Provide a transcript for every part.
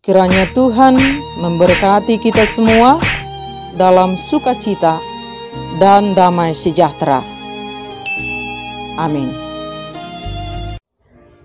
Kiranya Tuhan memberkati kita semua dalam sukacita dan damai sejahtera. Amin.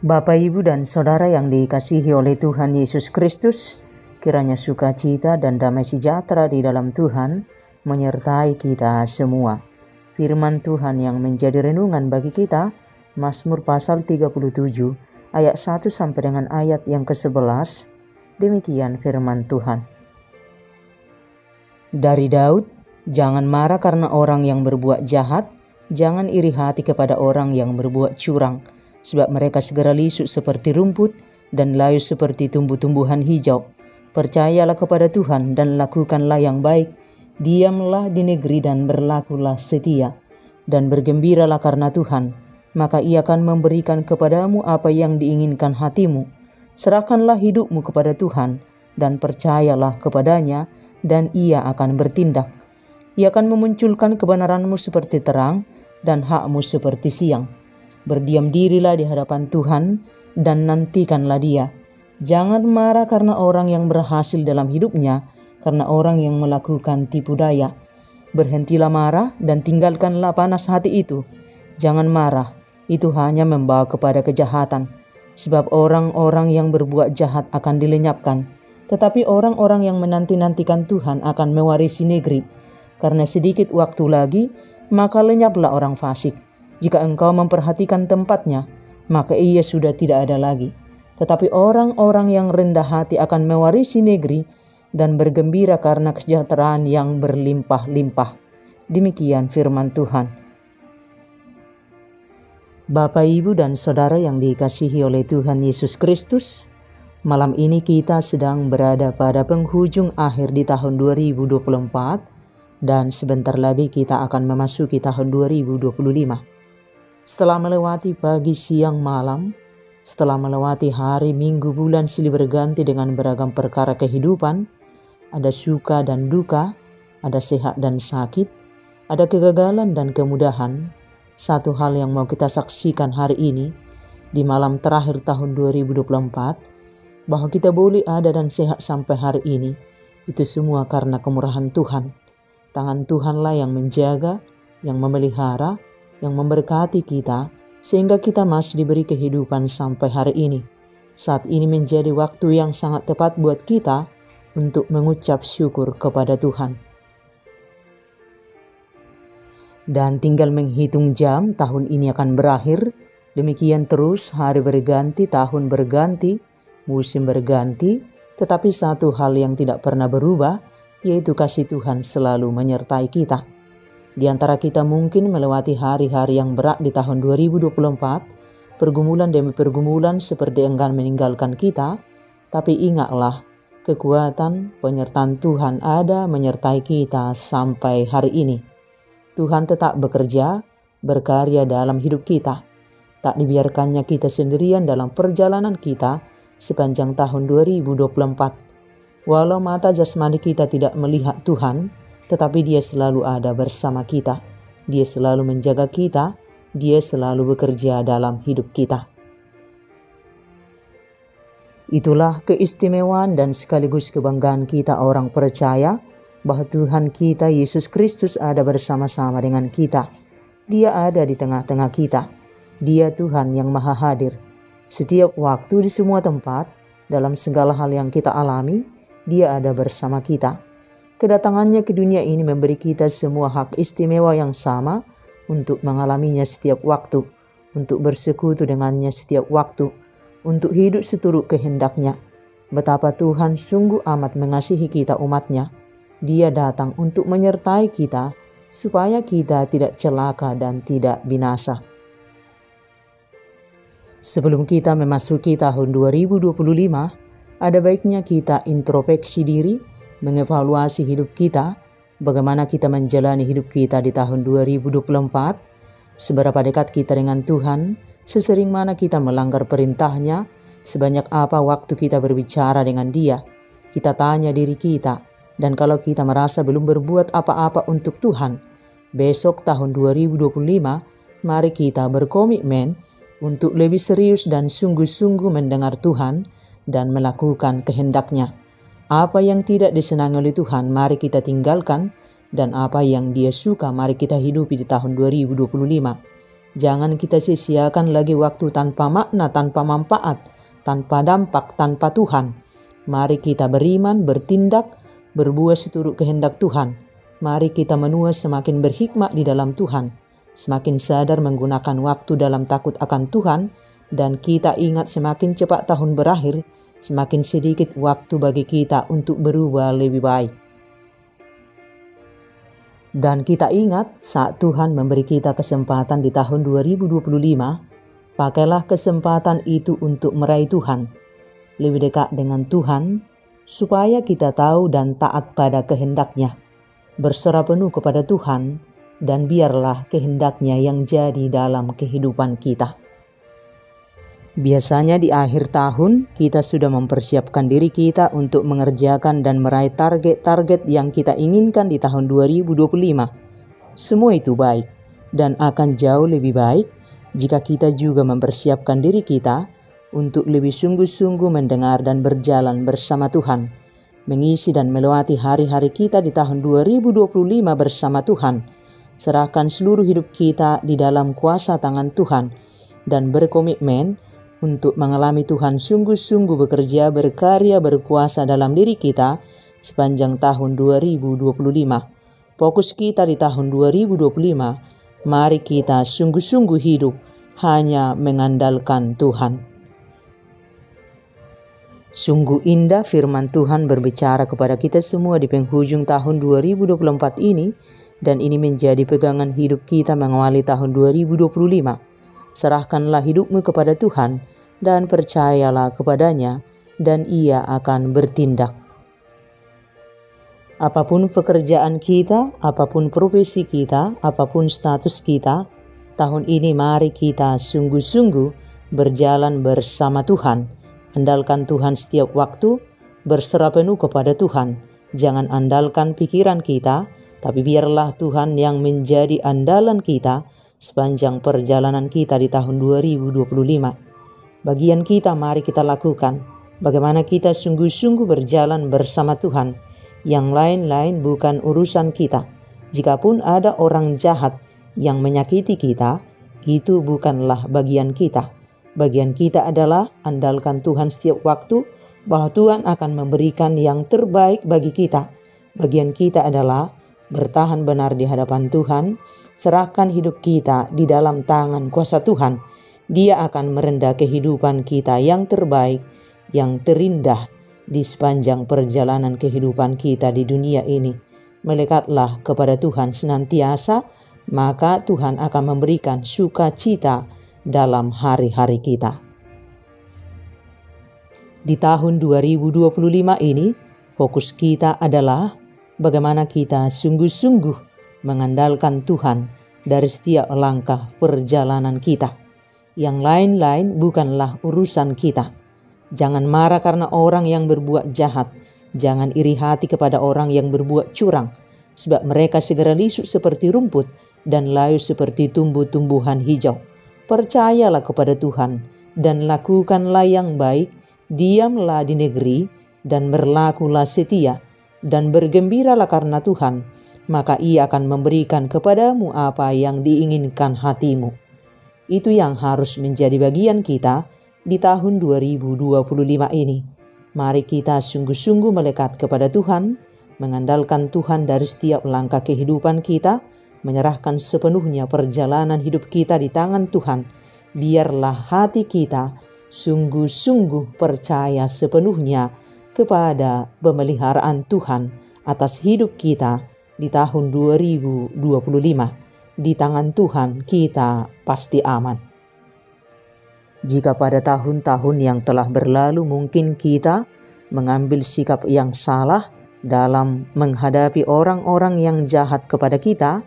Bapak, Ibu, dan Saudara yang dikasihi oleh Tuhan Yesus Kristus, kiranya sukacita dan damai sejahtera di dalam Tuhan menyertai kita semua. Firman Tuhan yang menjadi renungan bagi kita, Mazmur pasal 37, ayat 1 sampai dengan ayat yang ke-11. Demikian firman Tuhan. Dari Daud, jangan marah karena orang yang berbuat jahat, jangan iri hati kepada orang yang berbuat curang, sebab mereka segera lisut seperti rumput dan layu seperti tumbuh-tumbuhan hijau. Percayalah kepada Tuhan dan lakukanlah yang baik, diamlah di negeri dan berlakulah setia, dan bergembiralah karena Tuhan, maka Ia akan memberikan kepadamu apa yang diinginkan hatimu. Serahkanlah hidupmu kepada Tuhan dan percayalah kepadanya, dan Ia akan bertindak. Ia akan memunculkan kebenaranmu seperti terang dan hakmu seperti siang. Berdiam dirilah di hadapan Tuhan dan nantikanlah Dia. Jangan marah karena orang yang berhasil dalam hidupnya, karena orang yang melakukan tipu daya. Berhentilah marah dan tinggalkanlah panas hati itu. Jangan marah, itu hanya membawa kepada kejahatan. Sebab orang-orang yang berbuat jahat akan dilenyapkan, tetapi orang-orang yang menanti-nantikan Tuhan akan mewarisi negeri. Karena sedikit waktu lagi, maka lenyaplah orang fasik. Jika engkau memperhatikan tempatnya, maka ia sudah tidak ada lagi. Tetapi orang-orang yang rendah hati akan mewarisi negeri dan bergembira karena kesejahteraan yang berlimpah-limpah. Demikian firman Tuhan. Bapak, Ibu, dan Saudara yang dikasihi oleh Tuhan Yesus Kristus, malam ini kita sedang berada pada penghujung akhir di tahun 2024 dan sebentar lagi kita akan memasuki tahun 2025. Setelah melewati pagi, siang, malam, setelah melewati hari, minggu, bulan silih berganti dengan beragam perkara kehidupan, ada suka dan duka, ada sehat dan sakit, ada kegagalan dan kemudahan. Satu hal yang mau kita saksikan hari ini, di malam terakhir tahun 2024, bahwa kita boleh ada dan sehat sampai hari ini, itu semua karena kemurahan Tuhan. Tangan Tuhanlah yang menjaga, yang memelihara, yang memberkati kita, sehingga kita masih diberi kehidupan sampai hari ini. Saat ini menjadi waktu yang sangat tepat buat kita untuk mengucap syukur kepada Tuhan. Dan tinggal menghitung jam, tahun ini akan berakhir. Demikian terus, hari berganti, tahun berganti, musim berganti. Tetapi satu hal yang tidak pernah berubah, yaitu kasih Tuhan selalu menyertai kita. Di antara kita mungkin melewati hari-hari yang berat di tahun 2024, pergumulan demi pergumulan seperti enggan meninggalkan kita. Tapi ingatlah, kekuatan penyertaan Tuhan ada menyertai kita sampai hari ini. Tuhan tetap bekerja, berkarya dalam hidup kita. Tak dibiarkannya kita sendirian dalam perjalanan kita sepanjang tahun 2024. Walau mata jasmani kita tidak melihat Tuhan, tetapi Dia selalu ada bersama kita. Dia selalu menjaga kita, Dia selalu bekerja dalam hidup kita. Itulah keistimewaan dan sekaligus kebanggaan kita orang percaya, bahwa Tuhan kita Yesus Kristus ada bersama-sama dengan kita. Dia ada di tengah-tengah kita. Dia Tuhan yang maha hadir. Setiap waktu di semua tempat, dalam segala hal yang kita alami, Dia ada bersama kita. Kedatangannya ke dunia ini memberi kita semua hak istimewa yang sama untuk mengalaminya setiap waktu, untuk bersekutu dengannya setiap waktu, untuk hidup seturut kehendaknya. Betapa Tuhan sungguh amat mengasihi kita umatnya. Dia datang untuk menyertai kita, supaya kita tidak celaka dan tidak binasa. Sebelum kita memasuki tahun 2025, ada baiknya kita introspeksi diri, mengevaluasi hidup kita, bagaimana kita menjalani hidup kita di tahun 2024, seberapa dekat kita dengan Tuhan, sesering mana kita melanggar perintah-Nya, sebanyak apa waktu kita berbicara dengan Dia. Kita tanya diri kita. Dan kalau kita merasa belum berbuat apa-apa untuk Tuhan, besok tahun 2025, mari kita berkomitmen untuk lebih serius dan sungguh-sungguh mendengar Tuhan dan melakukan kehendak-Nya. Apa yang tidak disenangi oleh Tuhan, mari kita tinggalkan, dan apa yang Dia suka, mari kita hidupi di tahun 2025. Jangan kita sia-siakan lagi waktu tanpa makna, tanpa manfaat, tanpa dampak, tanpa Tuhan. Mari kita beriman, bertindak, berbuat seturut kehendak Tuhan. Mari kita menua semakin berhikmat di dalam Tuhan, semakin sadar menggunakan waktu dalam takut akan Tuhan, dan kita ingat semakin cepat tahun berakhir, semakin sedikit waktu bagi kita untuk berubah lebih baik. Dan kita ingat saat Tuhan memberi kita kesempatan di tahun 2025, pakailah kesempatan itu untuk meraih Tuhan, lebih dekat dengan Tuhan, supaya kita tahu dan taat pada kehendak-Nya, berserah penuh kepada Tuhan, dan biarlah kehendak-Nya yang jadi dalam kehidupan kita. Biasanya di akhir tahun, kita sudah mempersiapkan diri kita untuk mengerjakan dan meraih target-target yang kita inginkan di tahun 2025. Semua itu baik, dan akan jauh lebih baik jika kita juga mempersiapkan diri kita untuk lebih sungguh-sungguh mendengar dan berjalan bersama Tuhan, mengisi dan melewati hari-hari kita di tahun 2025 bersama Tuhan. Serahkan seluruh hidup kita di dalam kuasa tangan Tuhan, dan berkomitmen untuk mengalami Tuhan sungguh-sungguh bekerja, berkarya, berkuasa dalam diri kita sepanjang tahun 2025. Fokus kita di tahun 2025, mari kita sungguh-sungguh hidup hanya mengandalkan Tuhan. Sungguh indah firman Tuhan berbicara kepada kita semua di penghujung tahun 2024 ini, dan ini menjadi pegangan hidup kita mengawali tahun 2025. Serahkanlah hidupmu kepada Tuhan dan percayalah kepadanya, dan Ia akan bertindak. Apapun pekerjaan kita, apapun profesi kita, apapun status kita, tahun ini mari kita sungguh-sungguh berjalan bersama Tuhan. Andalkan Tuhan setiap waktu, berserah penuh kepada Tuhan. Jangan andalkan pikiran kita, tapi biarlah Tuhan yang menjadi andalan kita sepanjang perjalanan kita di tahun 2025. Bagian kita mari kita lakukan, bagaimana kita sungguh-sungguh berjalan bersama Tuhan. Yang lain-lain bukan urusan kita. Jikapun ada orang jahat yang menyakiti kita, itu bukanlah bagian kita. Bagian kita adalah andalkan Tuhan setiap waktu, bahwa Tuhan akan memberikan yang terbaik bagi kita. Bagian kita adalah bertahan benar di hadapan Tuhan, serahkan hidup kita di dalam tangan kuasa Tuhan. Dia akan merendah kehidupan kita yang terbaik, yang terindah di sepanjang perjalanan kehidupan kita di dunia ini. Melekatlah kepada Tuhan senantiasa, maka Tuhan akan memberikan sukacita dalam hari-hari kita. Di tahun 2025 ini, fokus kita adalah bagaimana kita sungguh-sungguh mengandalkan Tuhan dari setiap langkah perjalanan kita. Yang lain-lain bukanlah urusan kita. Jangan marah karena orang yang berbuat jahat. Jangan iri hati kepada orang yang berbuat curang, sebab mereka segera lisut seperti rumput dan layu seperti tumbuh-tumbuhan hijau. Percayalah kepada Tuhan dan lakukanlah yang baik, diamlah di negeri dan berlakulah setia, dan bergembiralah karena Tuhan, maka Ia akan memberikan kepadamu apa yang diinginkan hatimu. Itu yang harus menjadi bagian kita di tahun 2025 ini. Mari kita sungguh-sungguh melekat kepada Tuhan, mengandalkan Tuhan dari setiap langkah kehidupan kita, menyerahkan sepenuhnya perjalanan hidup kita di tangan Tuhan. Biarlah hati kita sungguh-sungguh percaya sepenuhnya kepada pemeliharaan Tuhan atas hidup kita di tahun 2025. Di tangan Tuhan kita pasti aman. Jika pada tahun-tahun yang telah berlalu mungkin kita mengambil sikap yang salah dalam menghadapi orang-orang yang jahat kepada kita,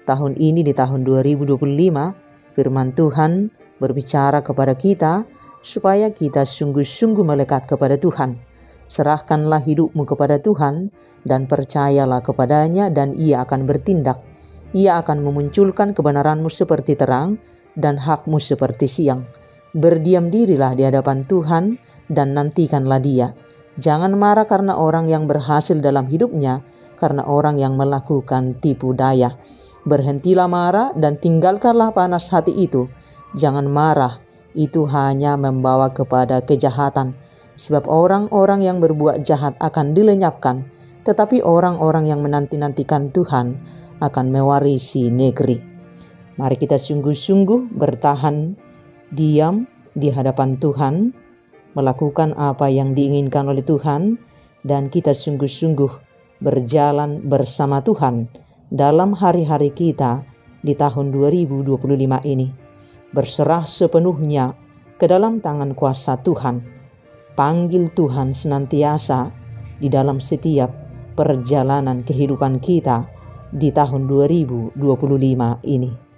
tahun ini di tahun 2025 firman Tuhan berbicara kepada kita supaya kita sungguh-sungguh melekat kepada Tuhan. Serahkanlah hidupmu kepada Tuhan dan percayalah kepadanya, dan Ia akan bertindak. Ia akan memunculkan kebenaranmu seperti terang dan hakmu seperti siang. Berdiam dirilah di hadapan Tuhan dan nantikanlah dia. Jangan marah karena orang yang berhasil dalam hidupnya, karena orang yang melakukan tipu daya. Berhentilah marah dan tinggalkanlah panas hati itu. Jangan marah, itu hanya membawa kepada kejahatan. Sebab orang-orang yang berbuat jahat akan dilenyapkan, tetapi orang-orang yang menanti-nantikan Tuhan akan mewarisi negeri. Mari kita sungguh-sungguh bertahan diam di hadapan Tuhan, melakukan apa yang diinginkan oleh Tuhan, dan kita sungguh-sungguh berjalan bersama Tuhan dalam hari-hari kita di tahun 2025 ini. Berserah sepenuhnya ke dalam tangan kuasa Tuhan. Panggil Tuhan senantiasa di dalam setiap perjalanan kehidupan kita di tahun 2025 ini.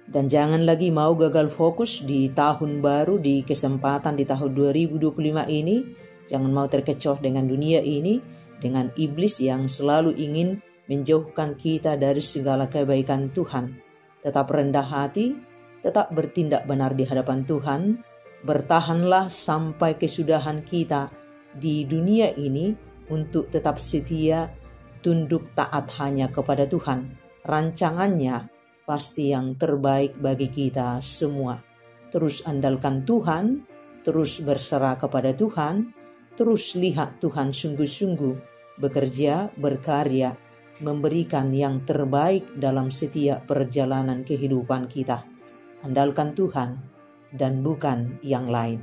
Dan jangan lagi mau gagal fokus di tahun baru, di kesempatan di tahun 2025 ini. Jangan mau terkecoh dengan dunia ini, dengan iblis yang selalu ingin menjauhkan kita dari segala kebaikan Tuhan. Tetap rendah hati, tetap bertindak benar di hadapan Tuhan. Bertahanlah sampai kesudahan kita di dunia ini untuk tetap setia, tunduk taat hanya kepada Tuhan. Rancangannya pasti yang terbaik bagi kita semua. Terus andalkan Tuhan, terus berserah kepada Tuhan, terus lihat Tuhan sungguh-sungguh bekerja, berkarya, memberikan yang terbaik dalam setiap perjalanan kehidupan kita. Andalkan Tuhan dan bukan yang lain.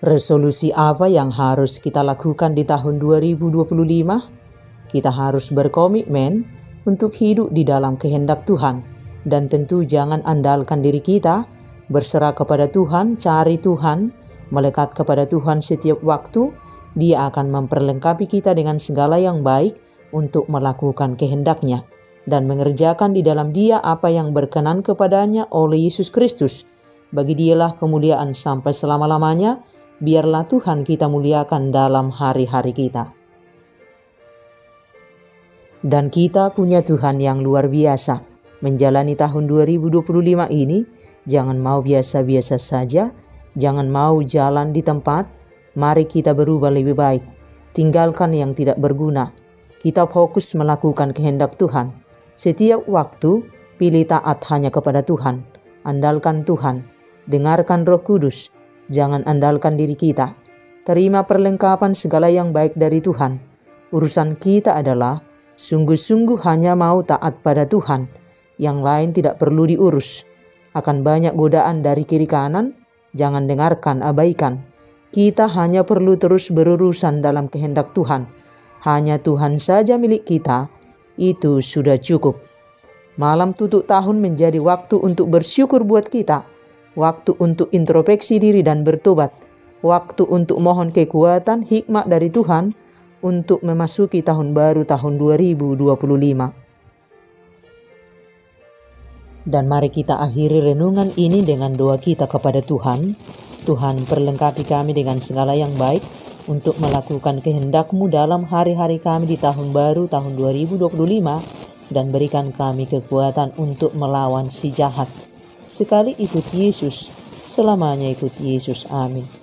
Resolusi apa yang harus kita lakukan di tahun 2025? Kita harus berkomitmen untuk hidup di dalam kehendak Tuhan, dan tentu jangan andalkan diri kita, berserah kepada Tuhan, cari Tuhan, melekat kepada Tuhan setiap waktu. Dia akan memperlengkapi kita dengan segala yang baik untuk melakukan kehendak-Nya dan mengerjakan di dalam Dia apa yang berkenan kepadanya oleh Yesus Kristus. Bagi Dialah kemuliaan sampai selama-lamanya. Biarlah Tuhan kita muliakan dalam hari-hari kita. Dan kita punya Tuhan yang luar biasa. Menjalani tahun 2025 ini, jangan mau biasa-biasa saja, jangan mau jalan di tempat. Mari kita berubah lebih baik. Tinggalkan yang tidak berguna. Kita fokus melakukan kehendak Tuhan. Setiap waktu, pilih taat hanya kepada Tuhan. Andalkan Tuhan. Dengarkan Roh Kudus. Jangan andalkan diri kita. Terima perlengkapan segala yang baik dari Tuhan. Urusan kita adalah sungguh-sungguh hanya mau taat pada Tuhan. Yang lain tidak perlu diurus. Akan banyak godaan dari kiri kanan. Jangan dengarkan, abaikan. Kita hanya perlu terus berurusan dalam kehendak Tuhan. Hanya Tuhan saja milik kita. Itu sudah cukup. Malam tutup tahun menjadi waktu untuk bersyukur buat kita. Waktu untuk introspeksi diri dan bertobat. Waktu untuk mohon kekuatan, hikmat dari Tuhan untuk memasuki tahun baru tahun 2025. Dan mari kita akhiri renungan ini dengan doa kita kepada Tuhan. Tuhan, perlengkapi kami dengan segala yang baik untuk melakukan kehendak-Mu dalam hari-hari kami di tahun baru tahun 2025 dan berikan kami kekuatan untuk melawan si jahat. Sekali ikut Yesus, selamanya ikut Yesus. Amin.